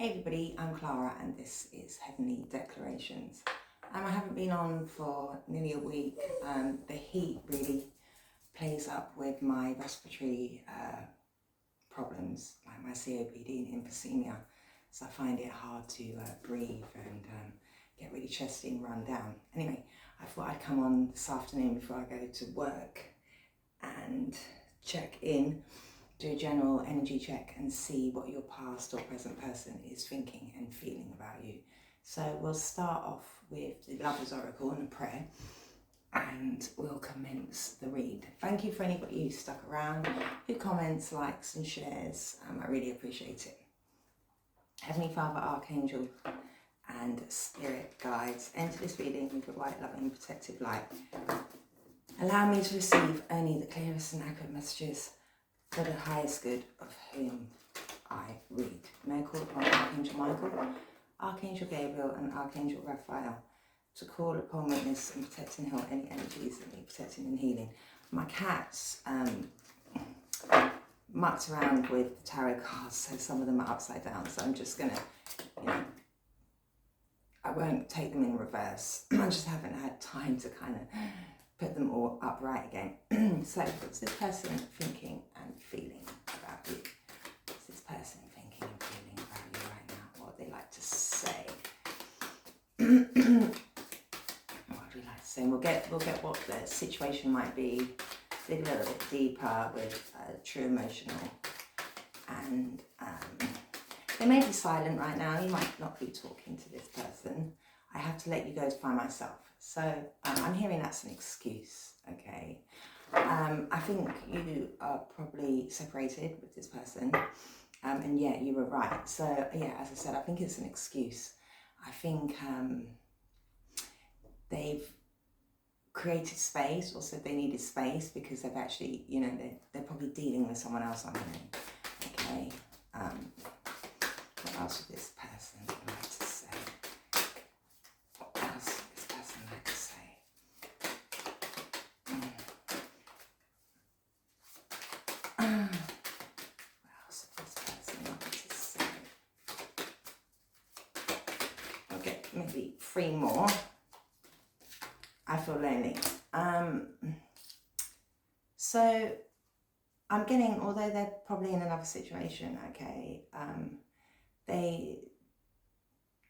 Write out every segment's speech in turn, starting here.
Hey everybody, I'm Clara and this is Heavenly Declarations. I haven't been on for nearly a week. The heat really plays up with my respiratory problems, like my COPD and emphysema. So I find it hard to breathe and get really chesty and run down. Anyway, I thought I'd come on this afternoon before I go to work and check in, do a general energy check and see what your past or present person is thinking and feeling about you. So we'll start off with the Lover's Oracle and a prayer and we'll commence the read. Thank you for anybody who stuck around, who comments, likes and shares. I really appreciate it. Heavenly Father, Archangel and Spirit guides, enter this reading with a white, loving, protective light. Allow me to receive only the clearest and accurate messages for the highest good of whom I read. May I call upon Archangel Michael, Archangel Gabriel and Archangel Raphael to call upon, witness and protect and heal any energies that need protecting and healing. My cat's mucked around with the tarot cards, so some of them are upside down, so I'm just gonna, I won't take them in reverse. I just haven't had time to kind of put them all upright again. So what's this person thinking and feeling about you? What's this person thinking and feeling about you right now? What would they like to say? What would we like to say? And we'll get what the situation might be, dig a little bit deeper with true emotional. And they may be silent right now. You might not be talking to this person. I have to let you go to find myself. So I'm hearing that's an excuse, okay? I think you are probably separated with this person, and yeah, you were right. So yeah, as I said, I think it's an excuse. I think they've created space, or said they needed space because they've actually, they're probably dealing with someone else, I'm hearing, okay? What else would this person like to say? What else would this person like to say? What else would this person like to say? Okay, maybe 3 more. I feel lonely. So I'm getting, although they're probably in another situation, okay,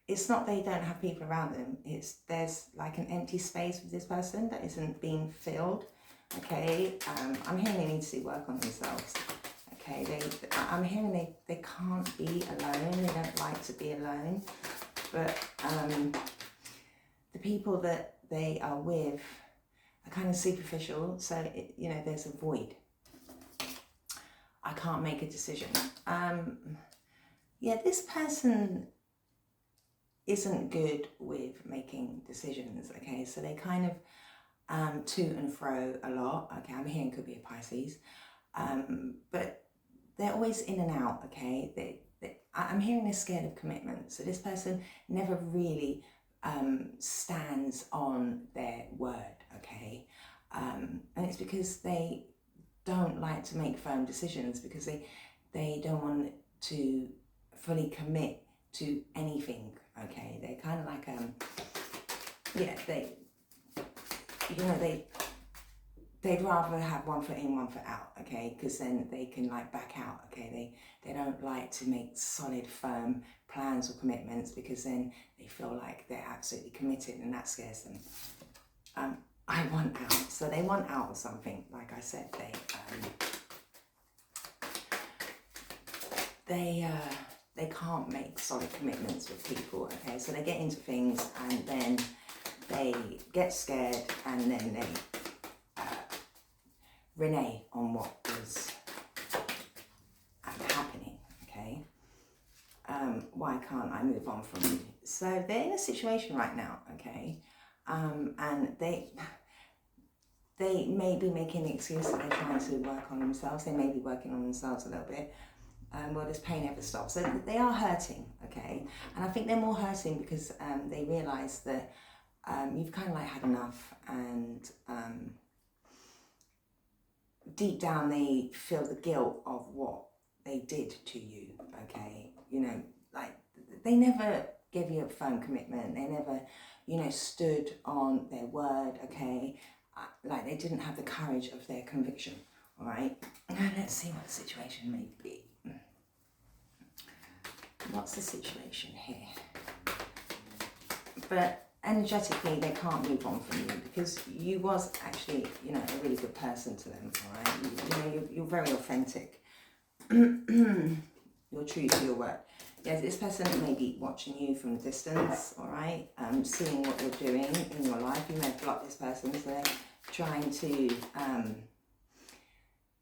it's not they don't have people around them, there's like an empty space with this person that isn't being filled, okay. I'm hearing they need to do work on themselves, okay. I'm hearing they can't be alone, they don't like to be alone, but the people that they are with are kind of superficial, so there's a void. I can't make a decision. Yeah, this person isn't good with making decisions, okay? So they kind of to and fro a lot, okay? I'm hearing could be a Pisces, but they're always in and out, okay? I'm hearing they're scared of commitment. So this person never really stands on their word, okay? And it's because they don't like to make firm decisions because they don't want to fully commit to anything, okay? They're kind of like they'd rather have one foot in, one foot out, okay? Because then they can like back out, okay? They don't like to make solid, firm plans or commitments because then they feel like they're absolutely committed and that scares them. I want out, so they want out of something. Like I said, they can't make solid commitments with people, okay? So they get into things and then they get scared and then they renege on what was happening, okay? Why can't I move on from you? So they're in a situation right now, okay? And they may be making the excuse that they're trying to work on themselves. They may be working on themselves a little bit. Well, this pain never stops. So they are hurting, okay? And I think they're more hurting because they realise that you've kind of like had enough, and deep down they feel the guilt of what they did to you, okay? Like they never gave you a firm commitment. They never, stood on their word, okay? Like they didn't have the courage of their conviction, all right? Now let's see what the situation may be. What's the situation here? But energetically, they can't move on from you because you was actually, a really good person to them, all right? You're very authentic. You're true to your word. Yeah, this person may be watching you from a distance, all right? Seeing what you're doing in your life. You may have blocked this person, so they're trying to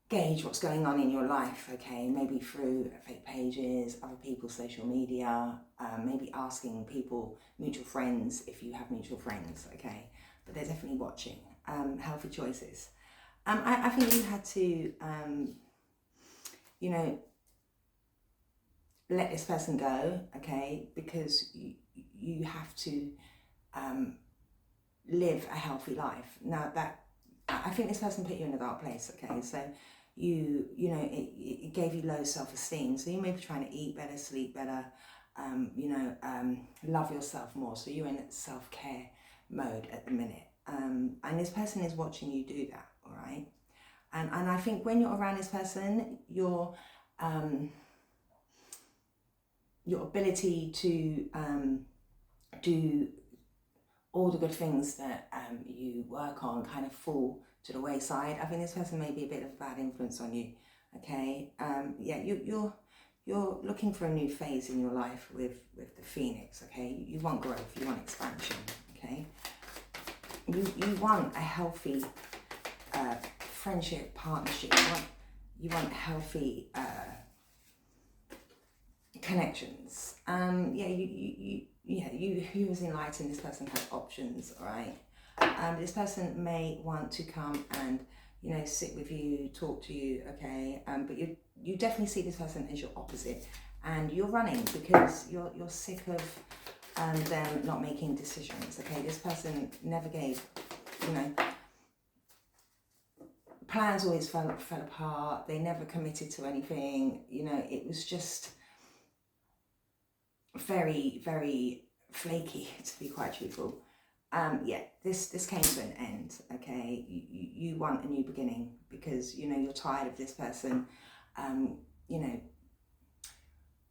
gauge what's going on in your life, okay? Maybe through fake pages, other people's social media, maybe asking people, mutual friends, if you have mutual friends, okay? But they're definitely watching. Healthy choices. I think you had to, let this person go, okay? Because you have to live a healthy life. Now I think this person put you in a dark place, okay? So it gave you low self-esteem. So you may be trying to eat better, sleep better, love yourself more. So you're in self-care mode at the minute. And this person is watching you do that, all right? And I think when you're around this person, your ability to do all the good things that you work on kind of fall to the wayside. I think this person may be a bit of a bad influence on you, okay? You're looking for a new phase in your life with the Phoenix, okay? You want growth, you want expansion, okay? You want a healthy friendship, partnership. You want healthy connections. You as enlightened, this person has options, all right? This person may want to come and, sit with you, talk to you, okay? But you definitely see this person as your opposite, and you're running because you're sick of them not making decisions, okay? This person never gave, plans always fell apart. They never committed to anything. It was just very, very flaky, to be quite truthful. This came to an end, okay? You want a new beginning because, you're tired of this person,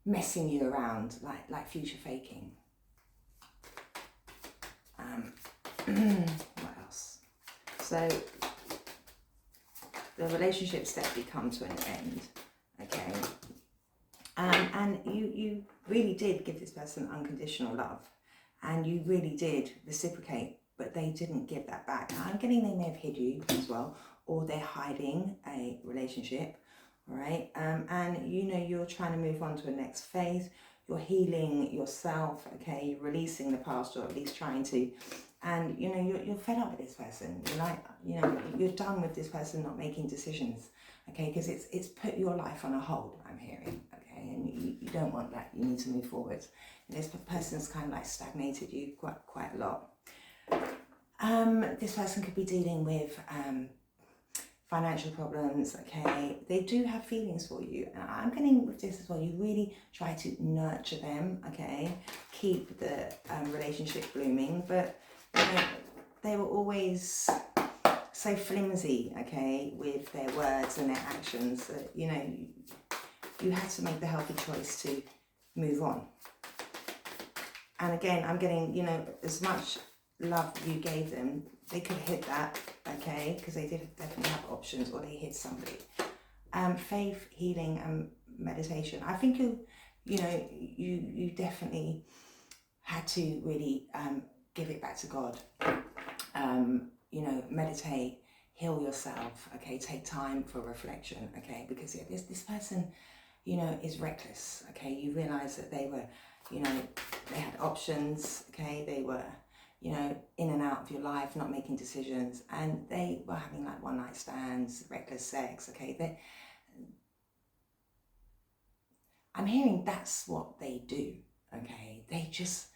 messing you around, like future faking. What else? So, the relationship's definitely come to an end, okay? And you really did give this person unconditional love, and you really did reciprocate, but they didn't give that back. Now, I'm getting they may have hid you as well, or they're hiding a relationship, all right? And you're trying to move on to a next phase. You're healing yourself, okay? You're releasing the past, or at least trying to. And you're fed up with this person. You're like, you're done with this person not making decisions, okay? Because it's put your life on a hold, I'm hearing, okay? And you don't want that. You need to move forward. And this person's kind of like stagnated you quite a lot. This person could be dealing with financial problems, okay? They do have feelings for you. And I'm getting with this as well. You really try to nurture them, okay? Keep the relationship blooming, but they were always so flimsy, okay, with their words and their actions that, you had to make the healthy choice to move on. And again, I'm getting, as much love you gave them, they could have hid that, okay, because they did definitely have options, or they hid somebody. Faith, healing, and meditation. I think you definitely had to really give it back to God. Meditate, heal yourself, okay, take time for reflection, okay, because this person, is reckless, okay. You realize that they were, they had options, okay, they were, in and out of your life, not making decisions, and they were having like one night stands, reckless sex, okay. I'm hearing that's what they do, okay. They just,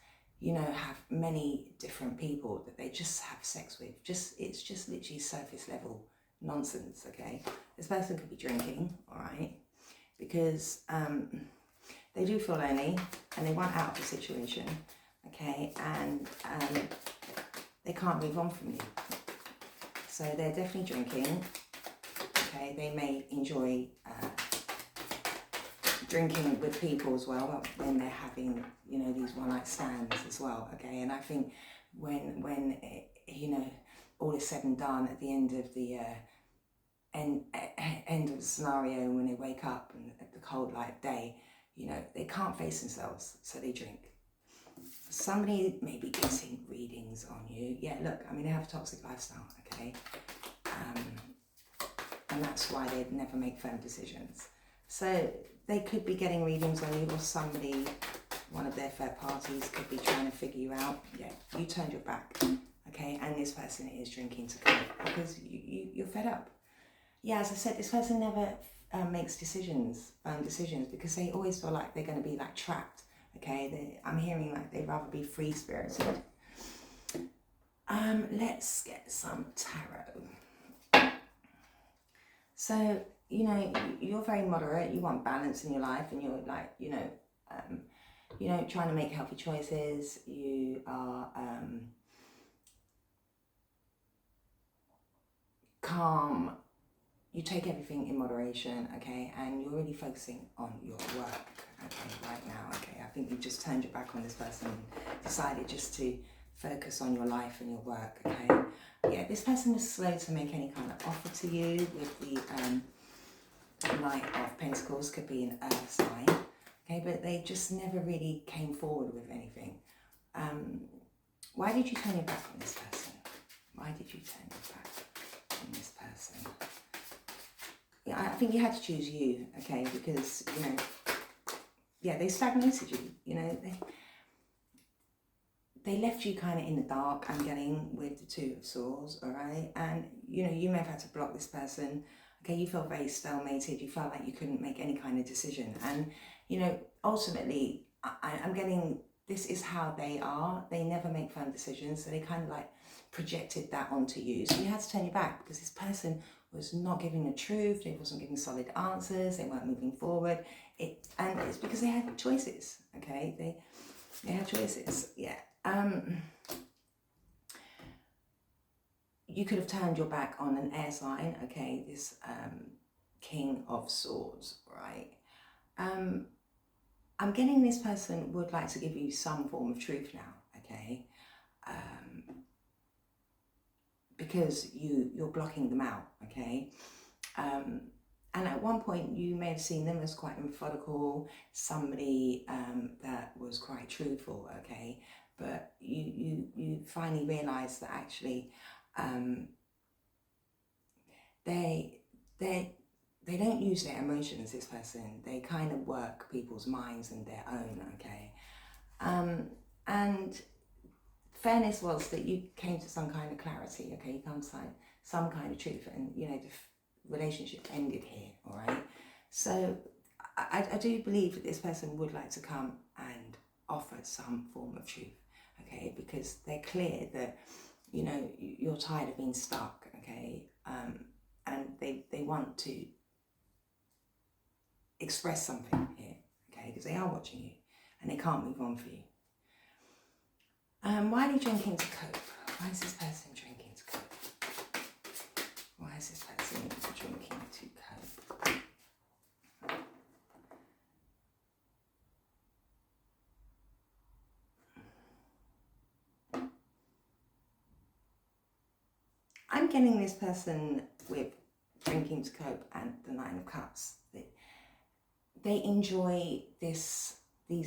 have many different people that they just have sex with. It's just literally surface level nonsense, okay. This person could be drinking, all right, because they do feel lonely, and they want out of the situation, okay, and they can't move on from you. So they're definitely drinking, okay. They may enjoy drinking with people as well when they're having, you know, these one-night stands as well, okay. And I think when you know, all is said and done at the end of the end of the scenario, when they wake up and at the cold light day, you know, they can't face themselves, so they drink. Somebody may be getting readings on you. Yeah, look, I mean, they have a toxic lifestyle, okay? And that's why they never make firm decisions. So they could be getting readings on you, or somebody, one of their third parties, could be trying to figure you out. Yeah, you turned your back, okay? And this person is drinking to cope because you're fed up. Yeah, as I said, this person never makes decisions, because they always feel like they're going to be like trapped. Okay, I'm hearing like they'd rather be free spirited. Let's get some tarot. So, you know, you're very moderate. You want balance in your life, and you're like, you know, trying to make healthy choices. You are calm. You take everything in moderation, okay, and you're really focusing on your work, okay, right now, okay. I think you've just turned your back on this person and decided just to focus on your life and your work, okay. Yeah, this person was slow to make any kind of offer to you with the Knight of Pentacles, could be an earth sign, okay, but they just never really came forward with anything. Why did you turn your back on this person? Why did you turn your back on this person? Yeah, I think you had to choose you, okay, because, you know, yeah, they stagnated you, you know, they left you kind of in the dark. I'm getting with the Two of Swords, all right, and, you know, you may have had to block this person, okay, you felt very stalemated, you felt like you couldn't make any kind of decision, and, you know, ultimately, I'm getting, this is how they are, they never make firm decisions, so they kind of like projected that onto you, so you had to turn your back because this person was not giving the truth, they wasn't giving solid answers, they weren't moving forward, and it's because they had choices, okay, they had choices, yeah. You could have turned your back on an air sign, okay, this King of Swords, right? I'm getting this person would like to give you some form of truth now, okay? Because you're blocking them out, okay? And at one point you may have seen them as quite methodical, somebody that was quite truthful, okay? But you finally realise that actually they don't use their emotions, this person. They kind of work people's minds and their own, okay? And fairness was that you came to some kind of clarity, okay? You come to some kind of truth, and, you know, the relationship ended here, all right? So I do believe that this person would like to come and offer some form of truth, okay? Because they're clear that, you know, you're tired of being stuck, okay? And they want to express something here, okay? Because they are watching you and they can't move on for you. Why are they drinking to cope? Why is this person drinking to cope? Why is this person drinking to cope? I'm getting this person with drinking to cope and the Nine of Cups. They enjoy these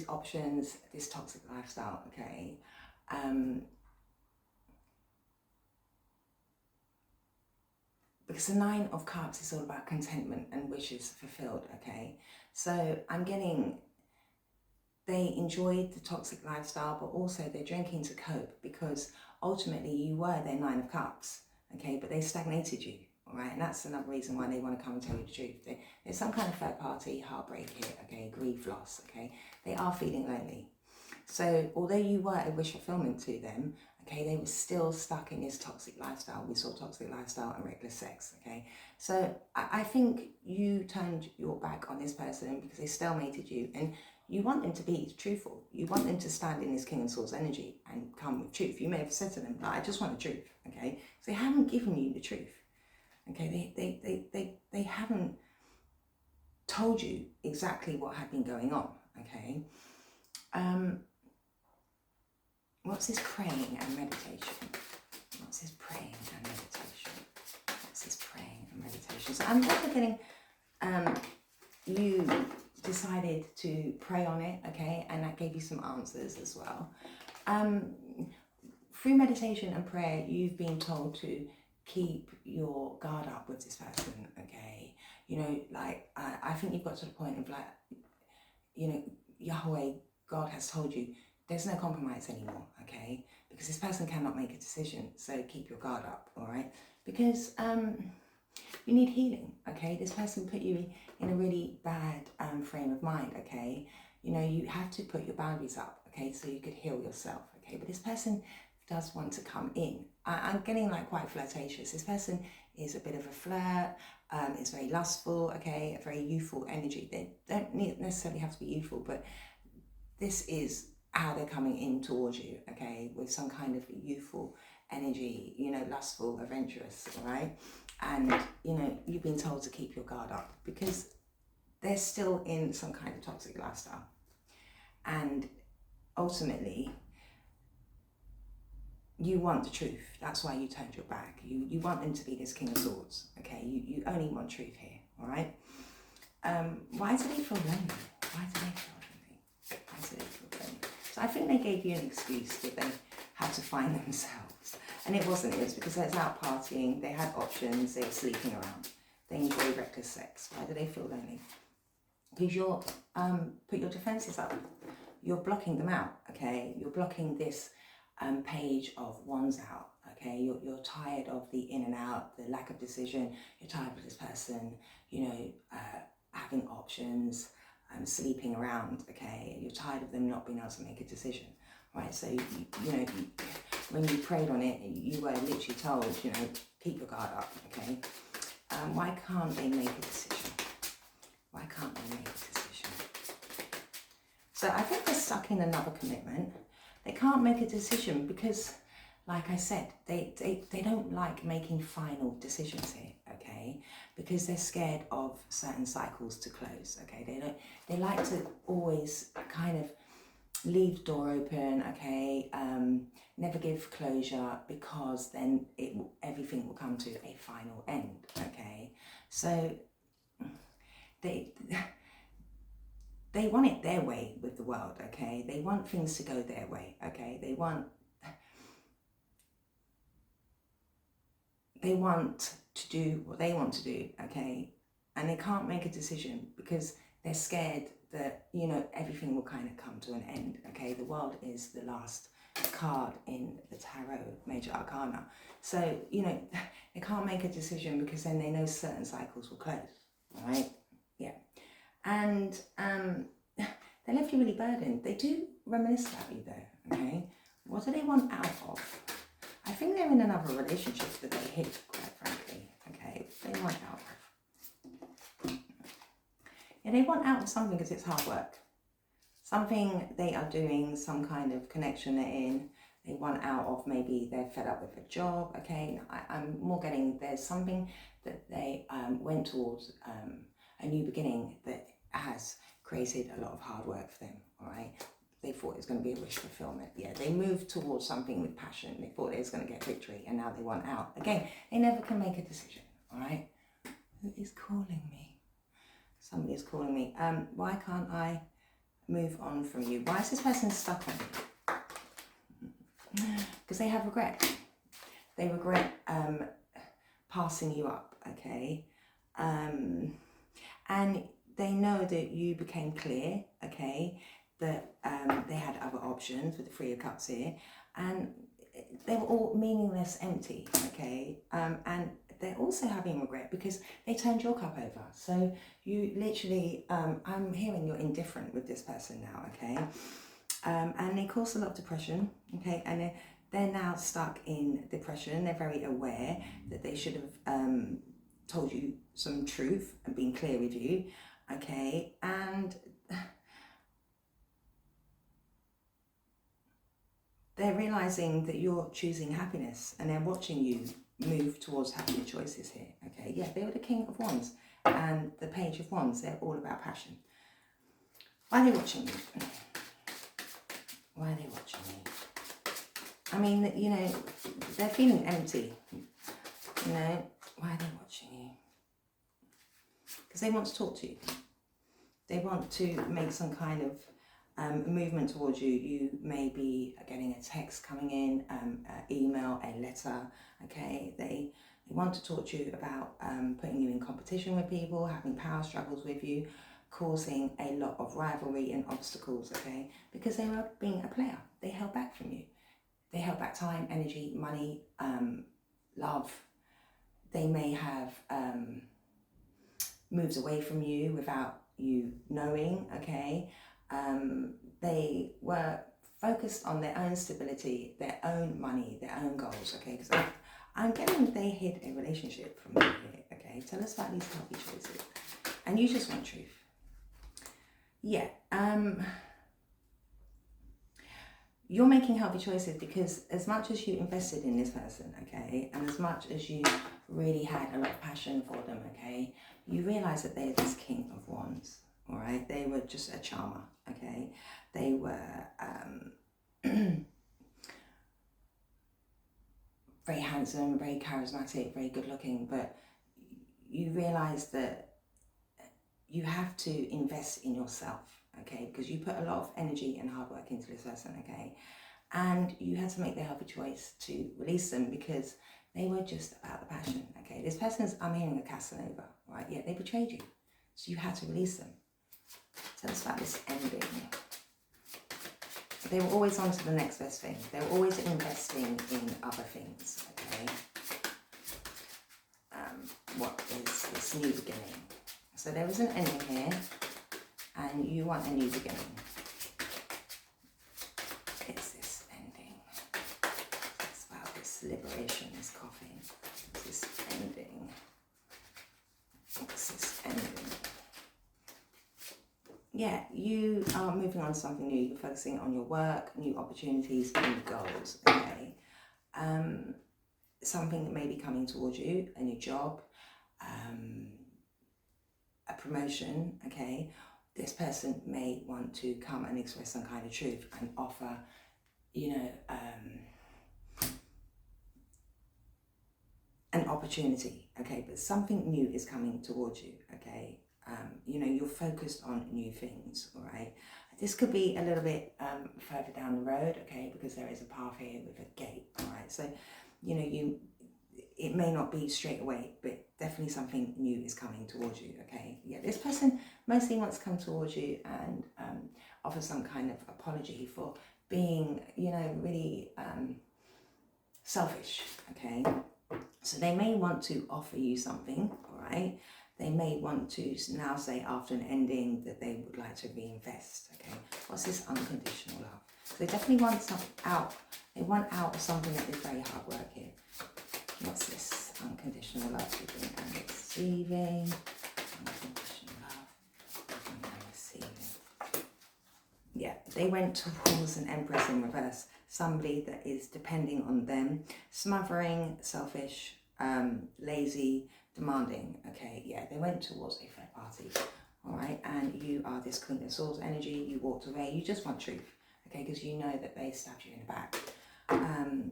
options, this toxic lifestyle, okay? Because the Nine of Cups is all about contentment and wishes fulfilled, okay? So I'm getting, they enjoyed the toxic lifestyle, but also they're drinking to cope because ultimately you were their Nine of Cups, okay? But they stagnated you, all right? And that's another reason why they want to come and tell you the truth. There's some kind of third party heartbreak here, okay? Grief, loss, okay? They are feeling lonely. So although you were a wish fulfillment to them, okay, they were still stuck in this toxic lifestyle. We saw toxic lifestyle and reckless sex, okay? So I think you turned your back on this person because they stalemated you, and you want them to be truthful. You want them to stand in this King of Swords energy and come with truth. You may have said to them, I just want the truth, okay? So they haven't given you the truth, okay? They haven't told you exactly what had been going on, okay? What's this praying and meditation? What's this praying and meditation? What's this praying and meditation? So I'm also getting, you decided to pray on it, okay? And that gave you some answers as well. Through meditation and prayer, you've been told to keep your guard up with this person, okay? You know, like, I think you've got to the point of like, you know, Yahweh, God has told you, there's no compromise anymore, okay? Because this person cannot make a decision, so keep your guard up, all right? Because you need healing, okay? This person put you in a really bad frame of mind, okay? You know, you have to put your boundaries up, okay, so you could heal yourself, okay? But this person does want to come in. I'm getting like quite flirtatious. This person is a bit of a flirt, it's very lustful, okay, a very youthful energy. They don't necessarily have to be youthful, but this is how they're coming in towards you, okay, with some kind of youthful energy, you know, lustful, adventurous, all right? And, you know, you've been told to keep your guard up because they're still in some kind of toxic lifestyle. And ultimately, you want the truth. That's why you turned your back. You want them to be this King of Swords, okay? You only want truth here, all right? Why do they feel lonely? Why do they feel lonely? Why do they feel lonely? So I think they gave you an excuse that they had to find themselves. And it wasn't. It was because they was out partying, they had options, they were sleeping around. They enjoy reckless sex. Why do they feel lonely? Because you're, put your defenses up. You're blocking them out, okay? You're blocking this page of wands out, okay? You're tired of the in and out, the lack of decision. You're tired of this person, you know, having options, sleeping around, okay? You're tired of them not being able to make a decision, right? So, you know, when you prayed on it, you were literally told, you know, keep your guard up, okay? Why can't they make a decision? Why can't they make a decision? So I think they're stuck in another commitment. They can't make a decision because, like I said, they don't like making final decisions here, okay? Because they're scared of certain cycles to close, okay? They like to always kind of leave the door open, okay? Never give closure because then everything will come to a final end, okay? So they want it their way with the world, okay? They want things to go their way, okay? They want to do what they want to do, okay? And they can't make a decision because they're scared that, you know, everything will kind of come to an end, okay? The world is the last card in the tarot, major arcana. So, you know, they can't make a decision because then they know certain cycles will close, all right? Yeah. And they left you really burdened. They do reminisce about you though, okay? What do they want out of? I think they're in another relationship that they hate, quite frankly, okay? They want out of. Yeah, they want out of something because it's hard work. Something they are doing, some kind of connection they're in, they want out of. Maybe they're fed up with a job, okay? I'm more getting there's something that they went towards a new beginning that has created a lot of hard work for them, all right? They thought it was going to be a wish fulfillment. Yeah, they moved towards something with passion. They thought they was going to get victory, and now they want out. Again, they never can make a decision, all right? Who is calling me? Somebody is calling me. Why can't I move on from you? Why is this person stuck on you? Because they have regret. They regret passing you up, okay? And they know that you became clear, okay? That they had other options with the Three of Cups here, and they were all meaningless, empty, okay? And they're also having regret because they turned your cup over. So you literally, I'm hearing you're indifferent with this person now, okay? And they cause a lot of depression, okay? And they're now stuck in depression. They're very aware that they should have told you some truth and been clear with you, okay? And they're realizing that you're choosing happiness and they're watching you move towards happier choices here. Okay, yeah, they were the King of Wands and the Page of Wands. They're all about passion. Why are they watching you? Why are they watching you? I mean, you know, they're feeling empty. You know, why are they watching you? Because they want to talk to you. They want to make some kind of movement towards you. You may be getting a text coming in, an email, a letter, okay? They want to talk to you about putting you in competition with people, having power struggles with you, causing a lot of rivalry and obstacles, okay? Because they were being a player. They held back from you. They held back time, energy, money, love. They may have moved away from you without you knowing, okay? They were focused on their own stability, their own money, their own goals, okay? Because I'm getting they hid a relationship from you here, okay? Tell us about these healthy choices. And you just want truth. Yeah, you're making healthy choices because as much as you invested in this person, okay, and as much as you really had a lot of passion for them, okay, you realize that they're this King of Wands, all right? They were just a charmer, okay? They were very handsome, very charismatic, very good looking, but you realize that you have to invest in yourself, okay? Because you put a lot of energy and hard work into this person, okay? And you had to make the healthy choice to release them because they were just about the passion, okay? This person's, I'm hearing a Casanova, right? Yeah, they betrayed you. So you had to release them. Tell us about this ending. They were always on to the next best thing. They were always investing in other things, okay? What is this new beginning? So there is an ending here, and you want a new beginning. It's this ending. It's about this liberation, this coffin. It's this ending. It's this ending. Yeah, you are moving on to something new. You're focusing on your work, new opportunities, new goals, okay? Something that may be coming towards you, a new job, a promotion, okay? This person may want to come and express some kind of truth and offer, you know, an opportunity, okay? But something new is coming towards you, okay? You know, you're focused on new things, all right? This could be a little bit further down the road, okay? Because there is a path here with a gate, all right? So, you know, it may not be straight away, but definitely something new is coming towards you, okay? Yeah, this person mostly wants to come towards you and offer some kind of apology for being, you know, really selfish, okay? So they may want to offer you something, all right? They may want to now say after an ending that they would like to reinvest, okay? What's this unconditional love? So they definitely want something out. They want out of something that is very hard work here. What's this? Unconditional love, giving and receiving. Unconditional love, giving and receiving. Yeah, they went towards an Empress in reverse. Somebody that is depending on them, smothering, selfish, lazy, demanding. Okay, yeah, they went towards a third party. All right, and you are this Queen of Swords energy. You walked away. You just want truth, okay, because you know that they stabbed you in the back.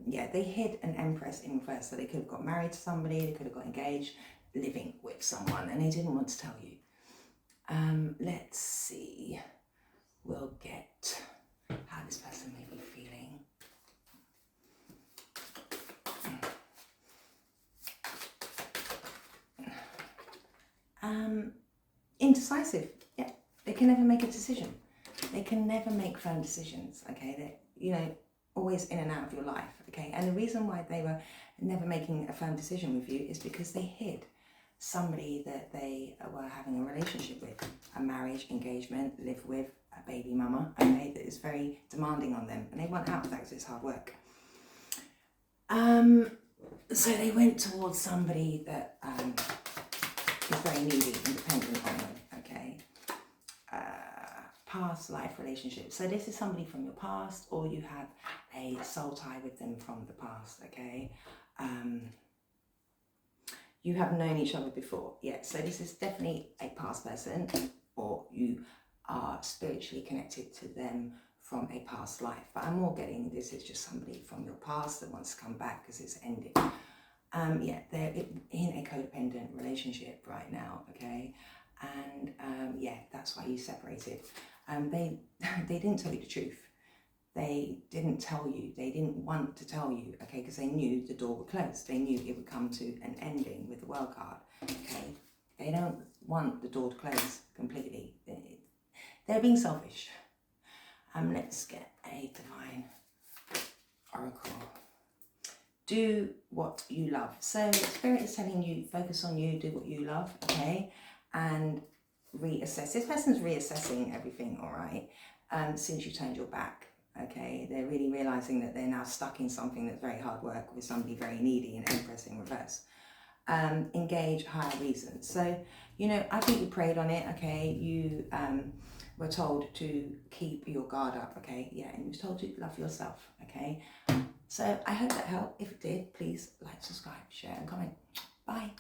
Yeah, they hid an Empress in reverse, so they could have got married to somebody, they could have got engaged, living with someone, and they didn't want to tell you. Let's see. We'll get how this person may be feeling. Indecisive. Yeah, they can never make a decision. They can never make firm decisions, okay? They're, you know, always in and out of your life, okay? And the reason why they were never making a firm decision with you is because they hid somebody that they were having a relationship with, a marriage, engagement, live with, a baby mama, okay, that is very demanding on them, and they want out of that because it's hard work. So they went towards somebody that is very needy and dependent on them, okay? past life relationship. So this is somebody from your past, or you have a soul tie with them from the past, okay? You have known each other before, yeah. So this is definitely a past person, or you are spiritually connected to them from a past life. But I'm more getting this is just somebody from your past that wants to come back because it's ended. Yeah, they're in a codependent relationship right now, okay? And yeah, that's why you separated. They didn't tell you the truth. They didn't tell you, they didn't want to tell you, okay, because they knew the door would close. They knew it would come to an ending with the World card, okay? They don't want the door to close completely. They're being selfish. Let's get a divine oracle. Do what you love. So Spirit is telling you, focus on you, do what you love, okay? And reassess. This person's reassessing everything, all right, since you turned your back. Okay, they're really realizing that they're now stuck in something that's very hard work with somebody very needy and Empress in reverse. Engage higher reasons. So, you know, I think you prayed on it, okay? You were told to keep your guard up, okay? Yeah, and you were told to love yourself, okay? So I hope that helped. If it did, please like, subscribe, share and comment. Bye.